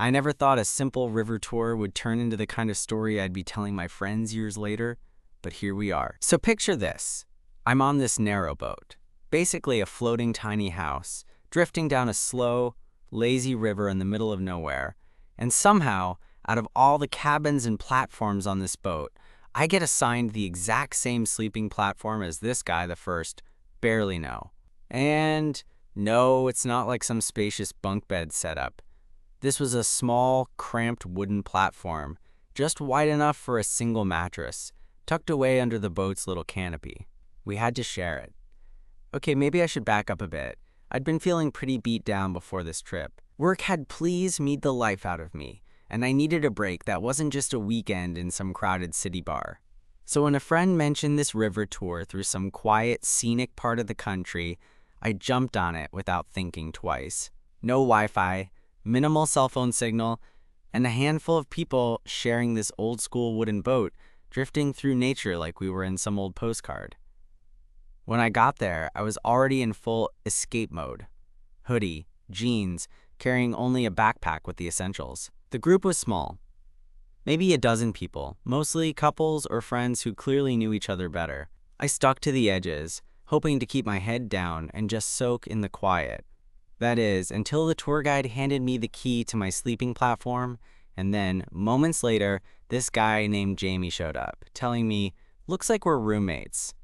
I never thought a simple river tour would turn into the kind of story I'd be telling my friends years later, but here we are. So picture this. I'm on this narrowboat, basically a floating tiny house, drifting down a slow, lazy river in the middle of nowhere, and somehow, out of all the cabins and platforms on this boat, I get assigned the exact same sleeping platform as this guy the first barely know. And no, it's not like some spacious bunk bed setup. This was a small, cramped wooden platform, just wide enough for a single mattress, tucked away under the boat's little canopy. We had to share it. Okay, maybe I should back up a bit. I'd been feeling pretty beat down before this trip. Work had please meed the life out of me, and I needed a break that wasn't just a weekend in some crowded city bar. So when a friend mentioned this river tour through some quiet, scenic part of the country, I jumped on it without thinking twice. No Wi-Fi, minimal cell phone signal, and a handful of people sharing this old-school wooden boat, drifting through nature like we were in some old postcard. When I got there, I was already in full escape mode. Hoodie, jeans, carrying only a backpack with the essentials. The group was small. Maybe a dozen people, mostly couples or friends who clearly knew each other better. I stuck to the edges, hoping to keep my head down and just soak in the quiet. That is, until the tour guide handed me the key to my sleeping platform, and then, moments later, this guy named Jamie showed up, telling me, "Looks like we're roommates."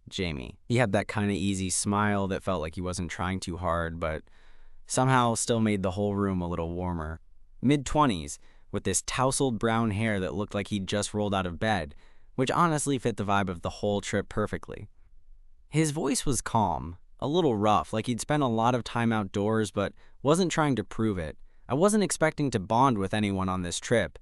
Jamie. He had that kind of easy smile that felt like he wasn't trying too hard, but somehow still made the whole room a little warmer. Mid-20s, with this tousled brown hair that looked like he'd just rolled out of bed, which honestly fit the vibe of the whole trip perfectly. His voice was calm, a little rough, like he'd spent a lot of time outdoors but wasn't trying to prove it. I wasn't expecting to bond with anyone on this trip.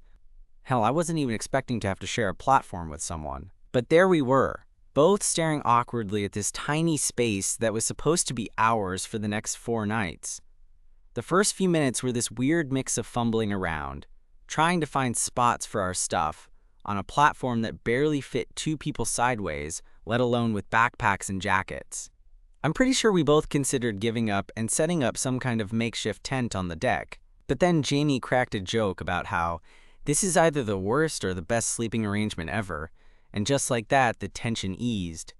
Hell, I wasn't even expecting to have to share a platform with someone. But there we were, both staring awkwardly at this tiny space that was supposed to be ours for the next 4 nights. The first few minutes were this weird mix of fumbling around, trying to find spots for our stuff, on a platform that barely fit 2 people sideways, let alone with backpacks and jackets. I'm pretty sure we both considered giving up and setting up some kind of makeshift tent on the deck. But then Jamie cracked a joke about how this is either the worst or the best sleeping arrangement ever, and just like that, the tension eased.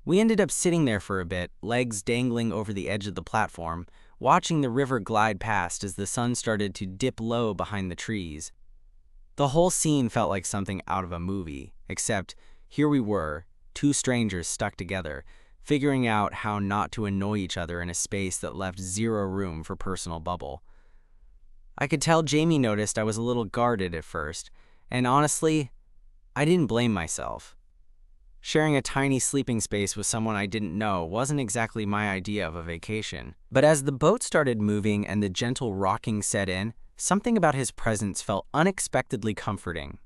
We ended up sitting there for a bit, legs dangling over the edge of the platform, watching the river glide past as the sun started to dip low behind the trees. The whole scene felt like something out of a movie, except here we were, 2 strangers stuck together, figuring out how not to annoy each other in a space that left 0 room for personal bubble. I could tell Jamie noticed I was a little guarded at first, and honestly, I didn't blame myself. Sharing a tiny sleeping space with someone I didn't know wasn't exactly my idea of a vacation. But as the boat started moving and the gentle rocking set in, something about his presence felt unexpectedly comforting.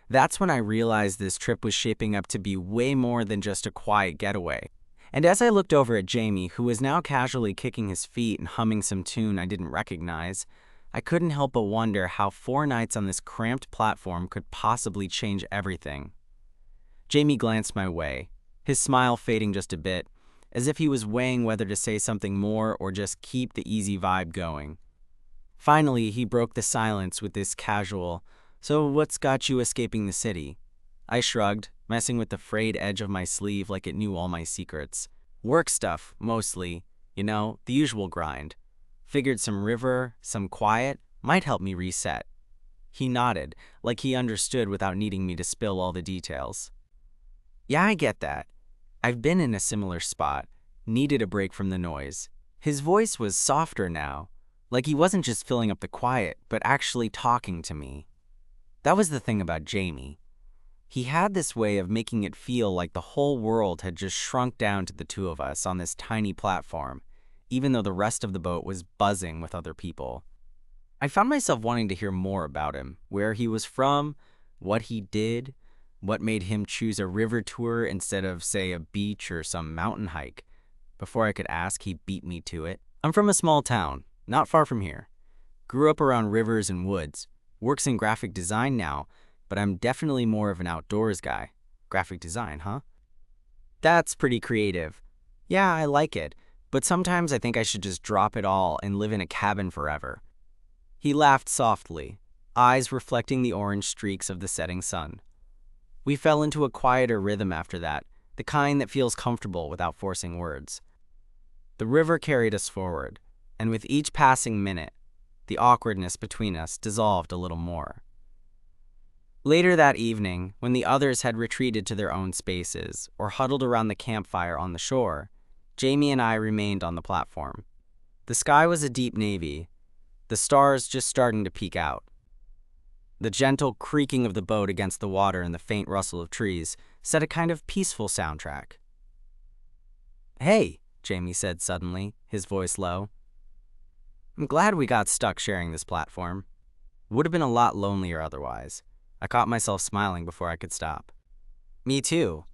That's when I realized this trip was shaping up to be way more than just a quiet getaway. And as I looked over at Jamie, who was now casually kicking his feet and humming some tune I didn't recognize, I couldn't help but wonder how 4 nights on this cramped platform could possibly change everything. Jamie glanced my way, his smile fading just a bit, as if he was weighing whether to say something more or just keep the easy vibe going. Finally, he broke the silence with this casual, "So what's got you escaping the city?" I shrugged, messing with the frayed edge of my sleeve like it knew all my secrets. Work stuff, mostly. You know, the usual grind. Figured some river, some quiet, might help me reset. He nodded, like he understood without needing me to spill all the details. Yeah, I get that. I've been in a similar spot, needed a break from the noise. His voice was softer now, like he wasn't just filling up the quiet, but actually talking to me. That was the thing about Jamie. He had this way of making it feel like the whole world had just shrunk down to the 2 of us on this tiny platform, even though the rest of the boat was buzzing with other people. I found myself wanting to hear more about him, where he was from, what he did, what made him choose a river tour instead of, say, a beach or some mountain hike. Before I could ask, he beat me to it. I'm from a small town, not far from here. Grew up around rivers and woods. Works in graphic design now, but I'm definitely more of an outdoors guy. Graphic design, huh? That's pretty creative. Yeah, I like it, but sometimes I think I should just drop it all and live in a cabin forever. He laughed softly, eyes reflecting the orange streaks of the setting sun. We fell into a quieter rhythm after that, the kind that feels comfortable without forcing words. The river carried us forward, and with each passing minute, the awkwardness between us dissolved a little more. Later that evening, when the others had retreated to their own spaces or huddled around the campfire on the shore, Jamie and I remained on the platform. The sky was a deep navy, the stars just starting to peek out. The gentle creaking of the boat against the water and the faint rustle of trees set a kind of peaceful soundtrack. "Hey," Jamie said suddenly, his voice low. "I'm glad we got stuck sharing this platform. Would have been a lot lonelier otherwise." I caught myself smiling before I could stop. "Me too."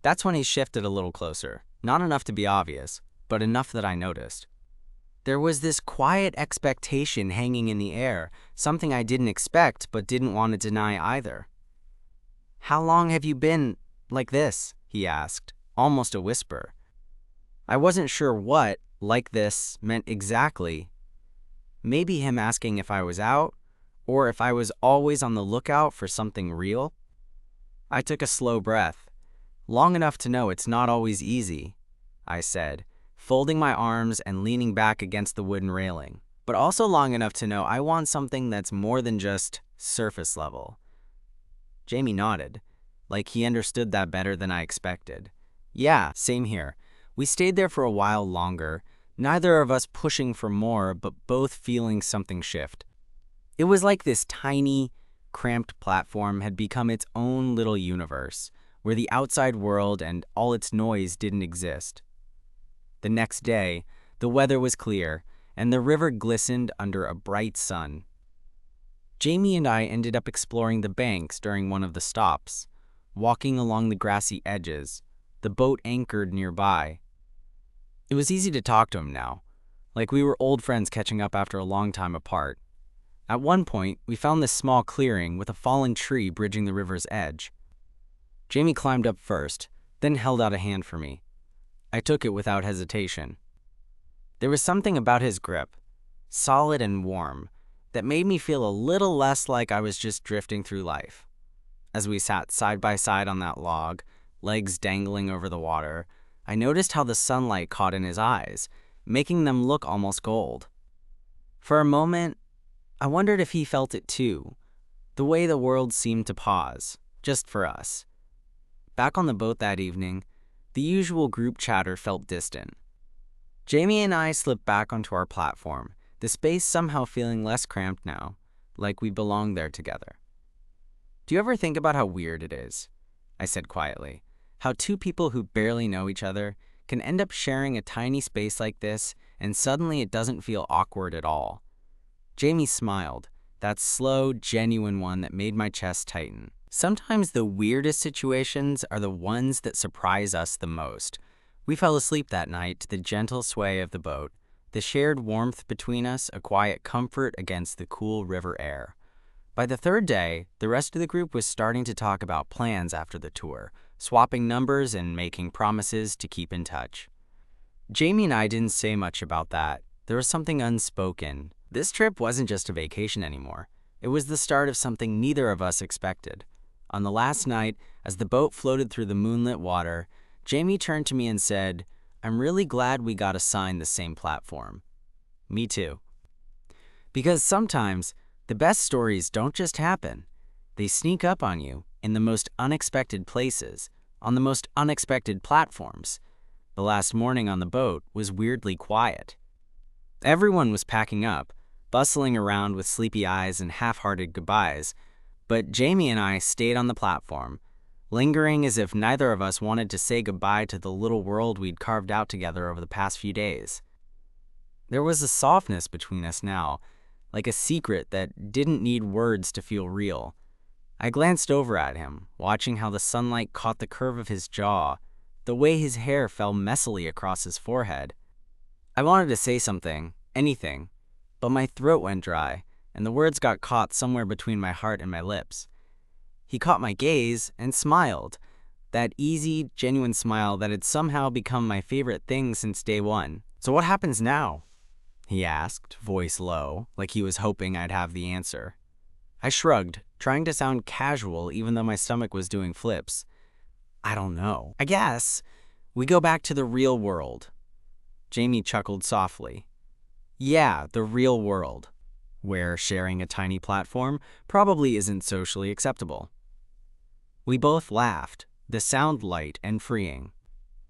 That's when he shifted a little closer, not enough to be obvious, but enough that I noticed. There was this quiet expectation hanging in the air, something I didn't expect but didn't want to deny either. "How long have you been like this?" he asked, almost a whisper. I wasn't sure what "like this" meant exactly. Maybe him asking if I was out, or if I was always on the lookout for something real? I took a slow breath. "Long enough to know it's not always easy," I said, folding my arms and leaning back against the wooden railing, "but also long enough to know I want something that's more than just surface level." Jamie nodded, like he understood that better than I expected. "Yeah, same here." We stayed there for a while longer, neither of us pushing for more, but both feeling something shift. It was like this tiny, cramped platform had become its own little universe, where the outside world and all its noise didn't exist. The next day, the weather was clear, and the river glistened under a bright sun. Jamie and I ended up exploring the banks during one of the stops, walking along the grassy edges, the boat anchored nearby. It was easy to talk to him now, like we were old friends catching up after a long time apart. At one point, we found this small clearing with a fallen tree bridging the river's edge. Jamie climbed up first, then held out a hand for me. I took it without hesitation. There was something about his grip, solid and warm, that made me feel a little less like I was just drifting through life. As we sat side by side on that log, legs dangling over the water, I noticed how the sunlight caught in his eyes, making them look almost gold. For a moment, I wondered if he felt it too, the way the world seemed to pause, just for us. Back on the boat that evening, the usual group chatter felt distant. Jamie and I slipped back onto our platform, the space somehow feeling less cramped now, like we belonged there together. "Do you ever think about how weird it is?" I said quietly. "How two people who barely know each other can end up sharing a tiny space like this, and suddenly it doesn't feel awkward at all." Jamie smiled, that slow, genuine one that made my chest tighten. Sometimes the weirdest situations are the ones that surprise us the most. We fell asleep that night to the gentle sway of the boat, the shared warmth between us a quiet comfort against the cool river air. By the third day, the rest of the group was starting to talk about plans after the tour, swapping numbers and making promises to keep in touch. Jamie and I didn't say much about that. There was something unspoken. This trip wasn't just a vacation anymore. It was the start of something neither of us expected. On the last night, as the boat floated through the moonlit water, Jamie turned to me and said, "I'm really glad we got assigned the same platform." Me too. Because sometimes, the best stories don't just happen. They sneak up on you in the most unexpected places, on the most unexpected platforms. The last morning on the boat was weirdly quiet. Everyone was packing up, bustling around with sleepy eyes and half-hearted goodbyes, but Jamie and I stayed on the platform, lingering as if neither of us wanted to say goodbye to the little world we'd carved out together over the past few days. There was a softness between us now, like a secret that didn't need words to feel real. I glanced over at him, watching how the sunlight caught the curve of his jaw, the way his hair fell messily across his forehead. I wanted to say something, anything, but my throat went dry, and the words got caught somewhere between my heart and my lips. He caught my gaze and smiled, that easy, genuine smile that had somehow become my favorite thing since day one. "So what happens now?" he asked, voice low, like he was hoping I'd have the answer. I shrugged, trying to sound casual even though my stomach was doing flips. I don't know. I guess we go back to the real world. Jamie chuckled softly. Yeah, the real world, where sharing a tiny platform probably isn't socially acceptable. We both laughed, the sound light and freeing.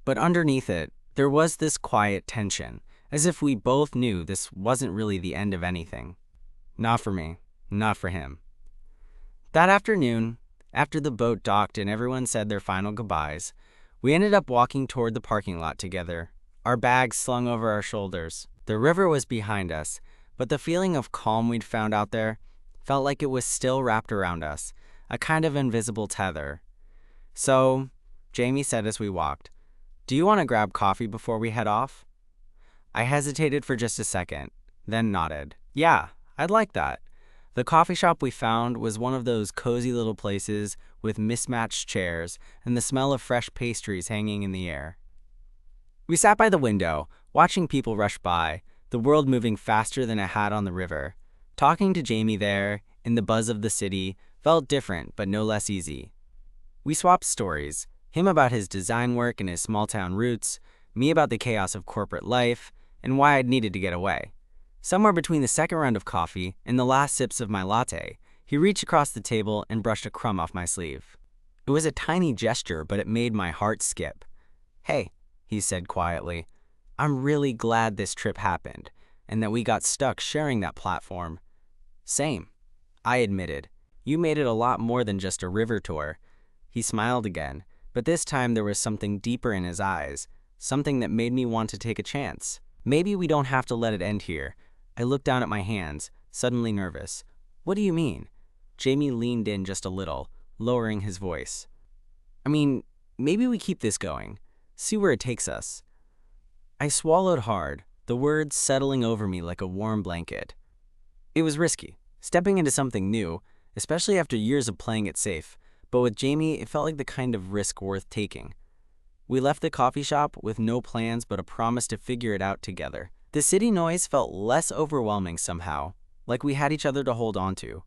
But underneath it, there was this quiet tension, as if we both knew this wasn't really the end of anything. Not for me, not for him. That afternoon, after the boat docked and everyone said their final goodbyes, we ended up walking toward the parking lot together, our bags slung over our shoulders. The river was behind us, but the feeling of calm we'd found out there felt like it was still wrapped around us, a kind of invisible tether. So, Jamie said as we walked, "Do you want to grab coffee before we head off?" I hesitated for just a second, then nodded. Yeah, I'd like that. The coffee shop we found was one of those cozy little places with mismatched chairs and the smell of fresh pastries hanging in the air. We sat by the window, watching people rush by, the world moving faster than it had on the river. Talking to Jamie there, in the buzz of the city, felt different but no less easy. We swapped stories, him about his design work and his small-town roots, me about the chaos of corporate life, and why I'd needed to get away. Somewhere between the second round of coffee and the last sips of my latte, he reached across the table and brushed a crumb off my sleeve. It was a tiny gesture, but it made my heart skip. Hey, he said quietly, I'm really glad this trip happened, and that we got stuck sharing that platform. Same, I admitted. You made it a lot more than just a river tour. He smiled again, but this time there was something deeper in his eyes, something that made me want to take a chance. Maybe we don't have to let it end here. I looked down at my hands, suddenly nervous. What do you mean? Jamie leaned in just a little, lowering his voice. I mean, maybe we keep this going. See where it takes us. I swallowed hard, the words settling over me like a warm blanket. It was risky, stepping into something new, especially after years of playing it safe, but with Jamie, it felt like the kind of risk worth taking. We left the coffee shop with no plans but a promise to figure it out together. The city noise felt less overwhelming somehow, like we had each other to hold on to.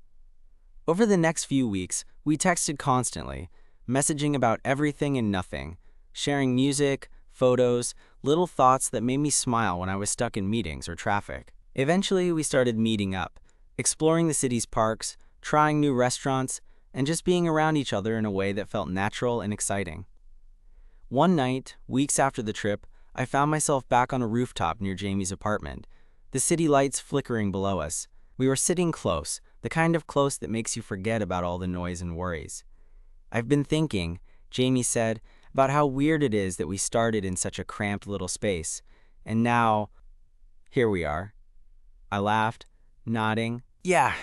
Over the next few weeks, we texted constantly, messaging about everything and nothing, sharing music, photos, little thoughts that made me smile when I was stuck in meetings or traffic. Eventually, we started meeting up, exploring the city's parks, trying new restaurants, and just being around each other in a way that felt natural and exciting. One night, weeks after the trip, I found myself back on a rooftop near Jamie's apartment, the city lights flickering below us. We were sitting close, the kind of close that makes you forget about all the noise and worries. I've been thinking, Jamie said, about how weird it is that we started in such a cramped little space, and now, here we are. I laughed, nodding. Yeah,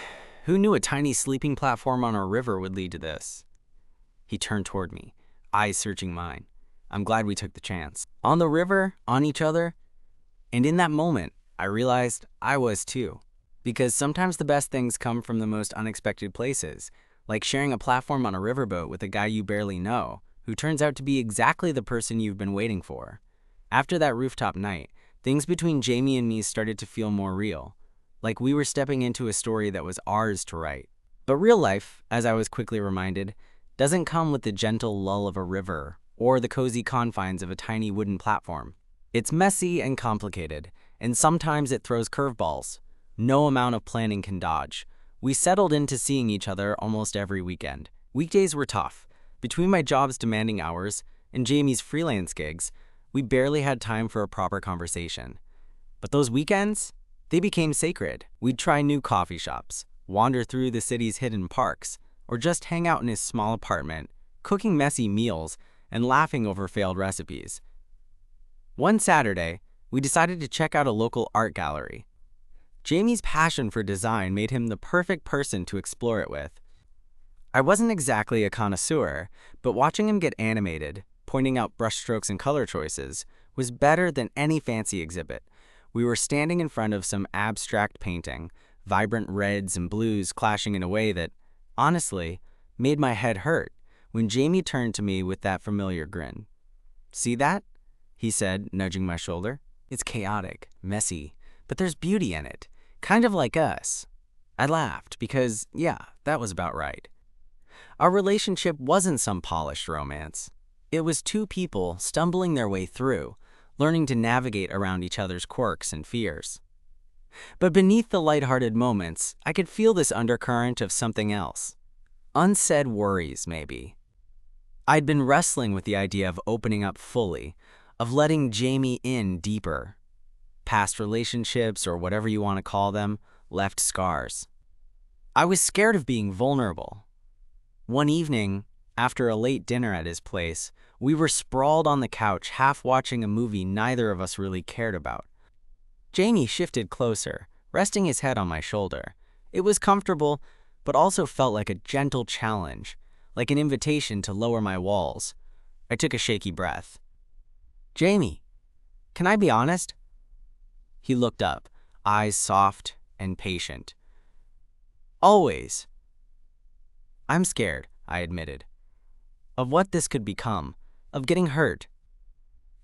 who knew a tiny sleeping platform on a river would lead to this? He turned toward me, eyes searching mine. I'm glad we took the chance. On the river, on each other, and in that moment, I realized I was too. Because sometimes the best things come from the most unexpected places, like sharing a platform on a riverboat with a guy you barely know, who turns out to be exactly the person you've been waiting for. After that rooftop night, things between Jamie and me started to feel more real, like we were stepping into a story that was ours to write. But real life, as I was quickly reminded, doesn't come with the gentle lull of a river or the cozy confines of a tiny wooden platform. It's messy and complicated, and sometimes it throws curveballs. No amount of planning can dodge. We settled into seeing each other almost every weekend. Weekdays were tough. Between my job's demanding hours and Jamie's freelance gigs, we barely had time for a proper conversation. But those weekends, they became sacred. We'd try new coffee shops, wander through the city's hidden parks, or just hang out in his small apartment, cooking messy meals and laughing over failed recipes. One Saturday, we decided to check out a local art gallery. Jamie's passion for design made him the perfect person to explore it with. I wasn't exactly a connoisseur, but watching him get animated, pointing out brushstrokes and color choices, was better than any fancy exhibit. We were standing in front of some abstract painting, vibrant reds and blues clashing in a way that, honestly, made my head hurt, when Jamie turned to me with that familiar grin. "See that?" he said, nudging my shoulder. "It's chaotic, messy, but there's beauty in it, kind of like us. I laughed because, yeah, that was about right. Our relationship wasn't some polished romance. It was two people stumbling their way through, learning to navigate around each other's quirks and fears. But beneath the lighthearted moments, I could feel this undercurrent of something else. Unsaid worries, maybe. I'd been wrestling with the idea of opening up fully, of letting Jamie in deeper. Past relationships, or whatever you want to call them, left scars. I was scared of being vulnerable. One evening, after a late dinner at his place, we were sprawled on the couch half watching a movie neither of us really cared about. Jamie shifted closer, resting his head on my shoulder. It was comfortable, but also felt like a gentle challenge, like an invitation to lower my walls. I took a shaky breath. "Jamie, can I be honest?" He looked up, eyes soft and patient. "Always." "I'm scared," I admitted. "Of what this could become, of getting hurt.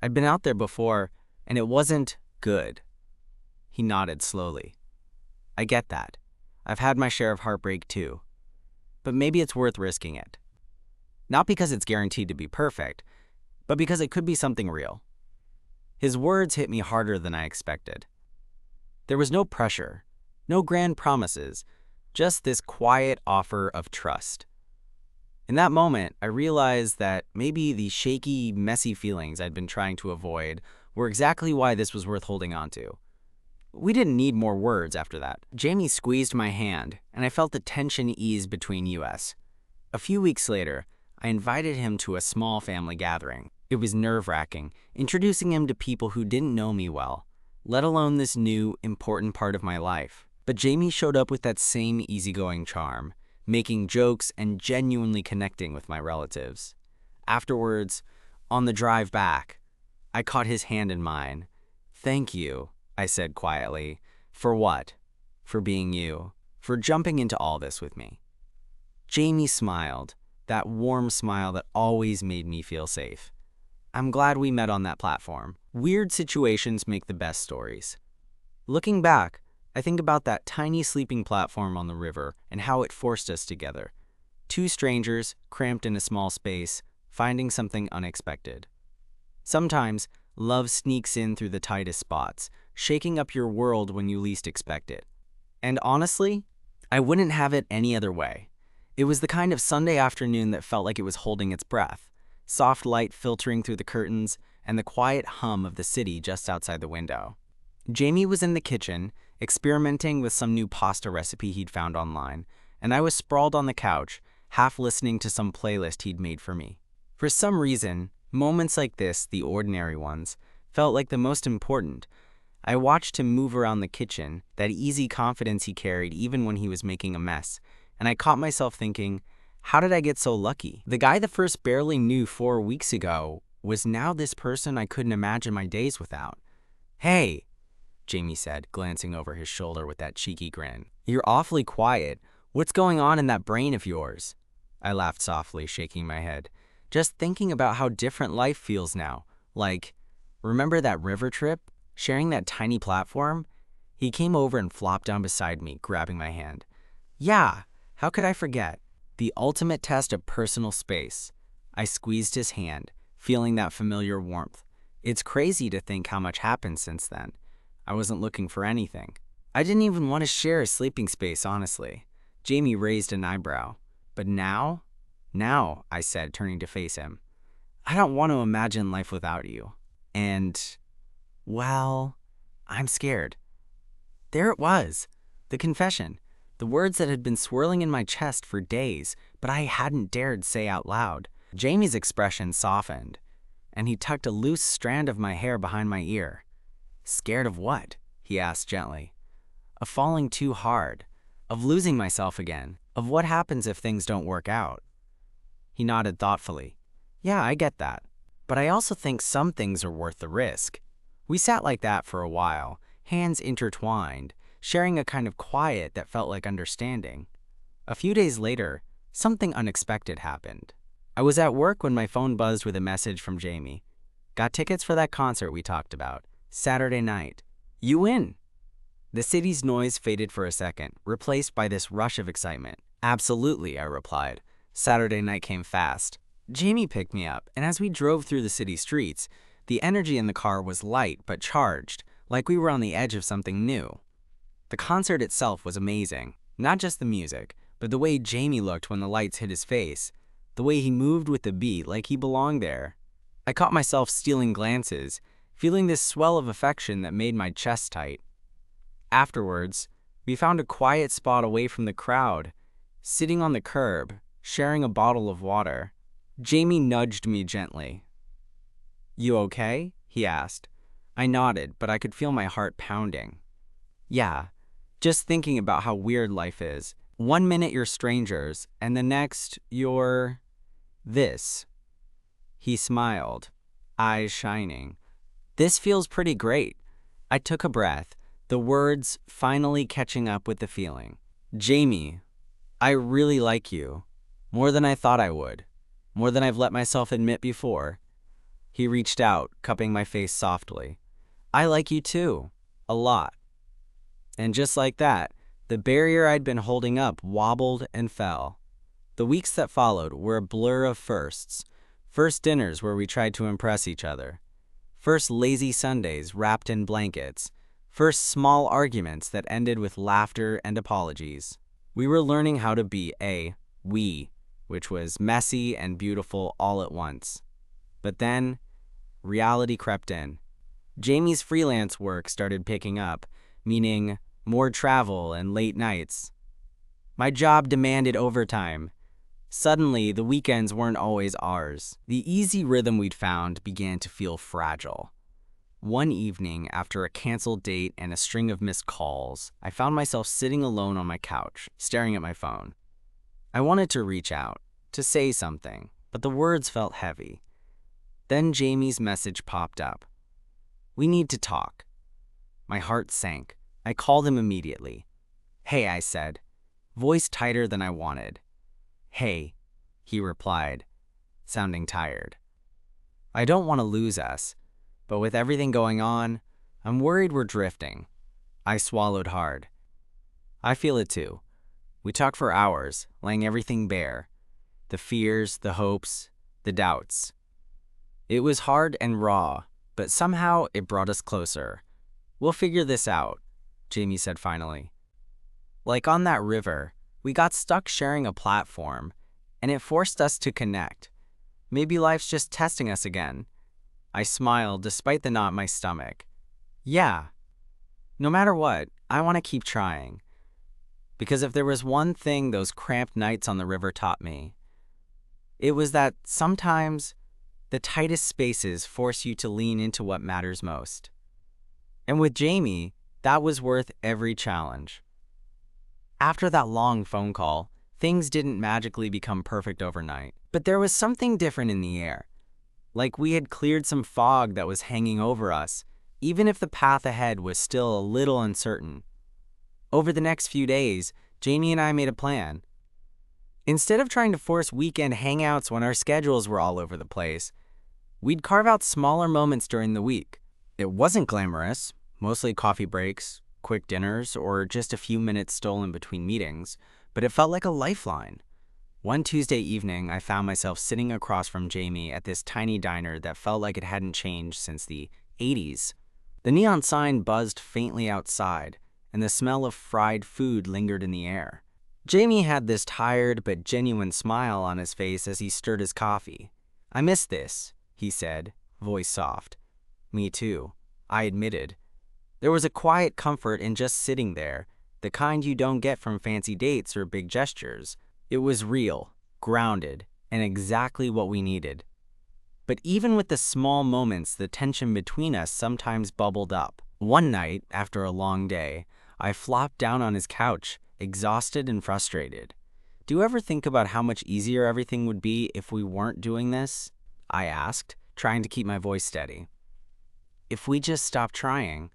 I'd been out there before, and it wasn't good." He nodded slowly. "I get that. I've had my share of heartbreak too. But maybe it's worth risking it. Not because it's guaranteed to be perfect, but because it could be something real." His words hit me harder than I expected. There was no pressure, no grand promises, just this quiet offer of trust. In that moment, I realized that maybe the shaky, messy feelings I'd been trying to avoid were exactly why this was worth holding on to. We didn't need more words after that. Jamie squeezed my hand, and I felt the tension ease between us. A few weeks later, I invited him to a small family gathering. It was nerve-wracking, introducing him to people who didn't know me well, let alone this new, important part of my life. But Jamie showed up with that same easygoing charm, making jokes and genuinely connecting with my relatives. Afterwards, on the drive back, I caught his hand in mine. "Thank you," I said quietly. "For what?" "For being you. For jumping into all this with me." Jamie smiled, that warm smile that always made me feel safe. I'm glad we met on that platform. Weird situations make the best stories. Looking back, I think about that tiny sleeping platform on the river and how it forced us together. Two strangers, cramped in a small space, finding something unexpected. Sometimes, love sneaks in through the tightest spots, shaking up your world when you least expect it. And honestly, I wouldn't have it any other way. It was the kind of Sunday afternoon that felt like it was holding its breath, soft light filtering through the curtains, and the quiet hum of the city just outside the window. Jamie was in the kitchen, experimenting with some new pasta recipe he'd found online, and I was sprawled on the couch, half listening to some playlist he'd made for me. For some reason, moments like this, the ordinary ones, felt like the most important. I watched him move around the kitchen, that easy confidence he carried even when he was making a mess, and I caught myself thinking, how did I get so lucky? The guy that first barely knew 4 weeks ago was now this person I couldn't imagine my days without. "Hey," Jamie said, glancing over his shoulder with that cheeky grin. "You're awfully quiet. What's going on in that brain of yours?" I laughed softly, shaking my head. "Just thinking about how different life feels now. Like, remember that river trip? Sharing that tiny platform?" He came over and flopped down beside me, grabbing my hand. "Yeah, how could I forget? The ultimate test of personal space." I squeezed his hand, feeling that familiar warmth. It's crazy to think how much happened since then. I wasn't looking for anything. I didn't even want to share a sleeping space, honestly. Jamie raised an eyebrow. "But now?" "Now," I said, turning to face him. "I don't want to imagine life without you. And, well, I'm scared." There it was, the confession, the words that had been swirling in my chest for days, but I hadn't dared say out loud. Jamie's expression softened, and he tucked a loose strand of my hair behind my ear. "Scared of what?" he asked gently. "Of falling too hard, of losing myself again, of what happens if things don't work out." He nodded thoughtfully. "Yeah, I get that. But I also think some things are worth the risk." We sat like that for a while, hands intertwined, sharing a kind of quiet that felt like understanding. A few days later, something unexpected happened. I was at work when my phone buzzed with a message from Jamie. "Got tickets for that concert we talked about. Saturday night. You win." The city's noise faded for a second, replaced by this rush of excitement. Absolutely, I replied. Saturday night came fast. Jamie picked me up, and as we drove through the city streets, the energy in the car was light but charged, like we were on the edge of something new. The concert itself was amazing. Not just the music, but the way Jamie looked when the lights hit his face, the way he moved with the beat like he belonged there. I caught myself stealing glances, feeling this swell of affection that made my chest tight. Afterwards, we found a quiet spot away from the crowd, sitting on the curb, sharing a bottle of water. Jamie nudged me gently. "You okay?" he asked. I nodded, but I could feel my heart pounding. "Yeah, just thinking about how weird life is. One minute you're strangers, and the next you're this." He smiled, eyes shining. "This feels pretty great." I took a breath, the words finally catching up with the feeling. "Jamie, I really like you. More than I thought I would. More than I've let myself admit before." He reached out, cupping my face softly. "I like you too. A lot." And just like that, the barrier I'd been holding up wobbled and fell. The weeks that followed were a blur of firsts. First dinners where we tried to impress each other. First lazy Sundays wrapped in blankets. First small arguments that ended with laughter and apologies. We were learning how to be a we, which was messy and beautiful all at once. But then, reality crept in. Jamie's freelance work started picking up, meaning more travel and late nights. My job demanded overtime. Suddenly, the weekends weren't always ours. The easy rhythm we'd found began to feel fragile. One evening, after a canceled date and a string of missed calls, I found myself sitting alone on my couch, staring at my phone. I wanted to reach out, to say something, but the words felt heavy. Then Jamie's message popped up. "We need to talk." My heart sank. I called him immediately. "Hey," I said, voice tighter than I wanted. "Hey," he replied, sounding tired. "I don't want to lose us, but with everything going on, I'm worried we're drifting." I swallowed hard. "I feel it too." We talked for hours, laying everything bare. The fears, the hopes, the doubts. It was hard and raw, but somehow it brought us closer. "We'll figure this out," Jamie said finally. Like on that river, we got stuck sharing a platform, and it forced us to connect. Maybe life's just testing us again. I smiled despite the knot in my stomach. "Yeah. No matter what, I want to keep trying." Because if there was one thing those cramped nights on the river taught me, it was that sometimes the tightest spaces force you to lean into what matters most. And with Jamie, that was worth every challenge. After that long phone call, things didn't magically become perfect overnight, but there was something different in the air. Like we had cleared some fog that was hanging over us, even if the path ahead was still a little uncertain. Over the next few days, Jamie and I made a plan. Instead of trying to force weekend hangouts when our schedules were all over the place, we'd carve out smaller moments during the week. It wasn't glamorous, mostly coffee breaks, quick dinners, or just a few minutes stolen between meetings, but it felt like a lifeline. One Tuesday evening, I found myself sitting across from Jamie at this tiny diner that felt like it hadn't changed since the 80s. The neon sign buzzed faintly outside, and the smell of fried food lingered in the air. Jamie had this tired but genuine smile on his face as he stirred his coffee. "I miss this," he said, voice soft. "Me too," I admitted. There was a quiet comfort in just sitting there, the kind you don't get from fancy dates or big gestures. It was real, grounded, and exactly what we needed. But even with the small moments, the tension between us sometimes bubbled up. One night, after a long day, I flopped down on his couch, exhausted and frustrated. "Do you ever think about how much easier everything would be if we weren't doing this?" I asked, trying to keep my voice steady. "If we just stopped trying."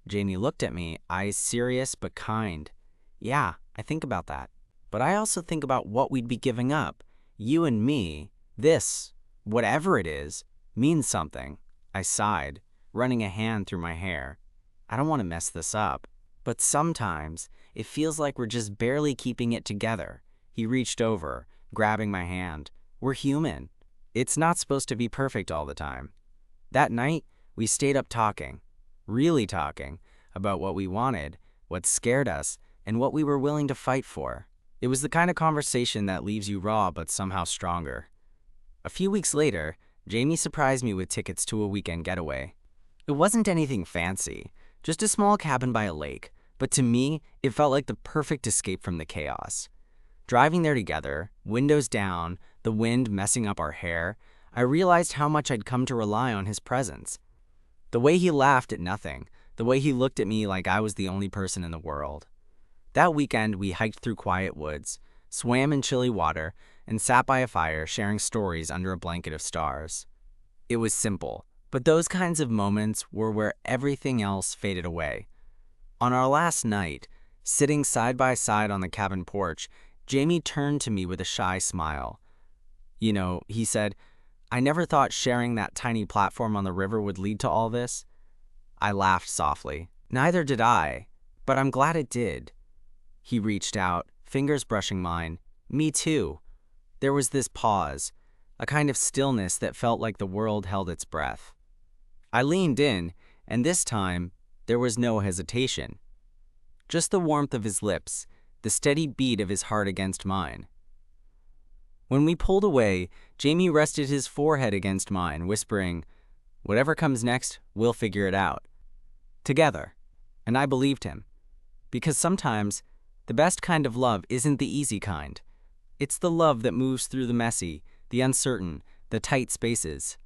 Jamie looked at me, eyes serious but kind. "Yeah, I think about that. But I also think about what we'd be giving up. You and me, this, whatever it is, means something." I sighed, running a hand through my hair. "I don't want to mess this up." But sometimes, it feels like we're just barely keeping it together. He reached over, grabbing my hand. We're human. It's not supposed to be perfect all the time. That night, we stayed up talking, really talking, about what we wanted, what scared us, and what we were willing to fight for. It was the kind of conversation that leaves you raw but somehow stronger. A few weeks later, Jamie surprised me with tickets to a weekend getaway. It wasn't anything fancy, just a small cabin by a lake, but to me, it felt like the perfect escape from the chaos. Driving there together, windows down, the wind messing up our hair, I realized how much I'd come to rely on his presence. The way he laughed at nothing, the way he looked at me like I was the only person in the world. That weekend, we hiked through quiet woods, swam in chilly water, and sat by a fire sharing stories under a blanket of stars. It was simple, but those kinds of moments were where everything else faded away. On our last night, sitting side by side on the cabin porch, Jamie turned to me with a shy smile. "You know," he said, "I never thought sharing that tiny platform on the river would lead to all this." I laughed softly. "Neither did I, but I'm glad it did." He reached out, fingers brushing mine. "Me too." There was this pause, a kind of stillness that felt like the world held its breath. I leaned in, and this time, there was no hesitation. Just the warmth of his lips, the steady beat of his heart against mine. When we pulled away, Jamie rested his forehead against mine, whispering, "Whatever comes next, we'll figure it out. Together." And I believed him. Because sometimes, the best kind of love isn't the easy kind. It's the love that moves through the messy, the uncertain, the tight spaces.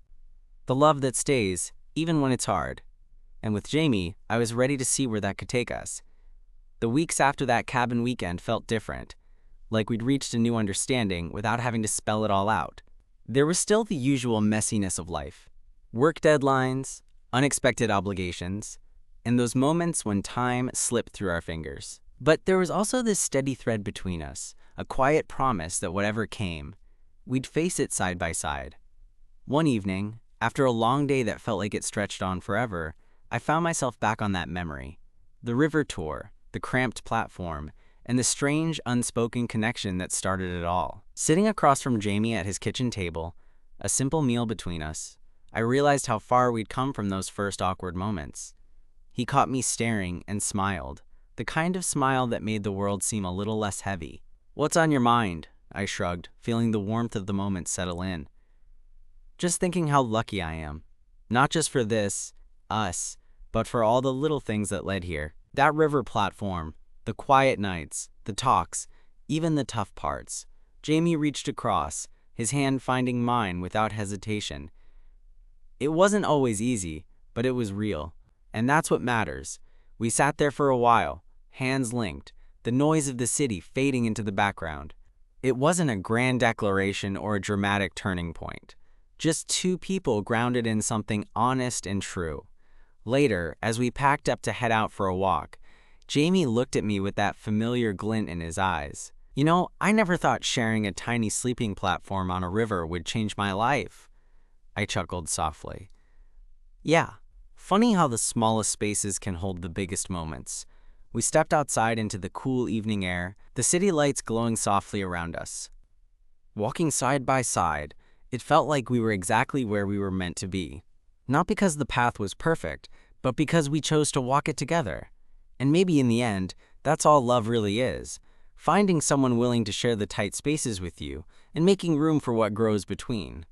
The love that stays, even when it's hard. And with Jamie, I was ready to see where that could take us. The weeks after that cabin weekend felt different, like we'd reached a new understanding without having to spell it all out. There was still the usual messiness of life. Work deadlines, unexpected obligations, and those moments when time slipped through our fingers. But there was also this steady thread between us, a quiet promise that whatever came, we'd face it side by side. One evening, after a long day that felt like it stretched on forever, I found myself back on that memory. The river tour, the cramped platform, and the strange, unspoken connection that started it all. Sitting across from Jamie at his kitchen table, a simple meal between us, I realized how far we'd come from those first awkward moments. He caught me staring and smiled, the kind of smile that made the world seem a little less heavy. "What's on your mind?" I shrugged, feeling the warmth of the moment settle in. "Just thinking how lucky I am. Not just for this, us, but for all the little things that led here. That river platform, the quiet nights, the talks, even the tough parts." Jamie reached across, his hand finding mine without hesitation. It wasn't always easy, but it was real. And that's what matters. We sat there for a while, hands linked, the noise of the city fading into the background. It wasn't a grand declaration or a dramatic turning point. Just two people grounded in something honest and true. Later, as we packed up to head out for a walk, Jamie looked at me with that familiar glint in his eyes. "You know, I never thought sharing a tiny sleeping platform on a river would change my life." I chuckled softly. "Yeah, funny how the smallest spaces can hold the biggest moments." We stepped outside into the cool evening air, the city lights glowing softly around us. Walking side by side, it felt like we were exactly where we were meant to be. Not because the path was perfect, but because we chose to walk it together. And maybe in the end, that's all love really is. Finding someone willing to share the tight spaces with you and making room for what grows between.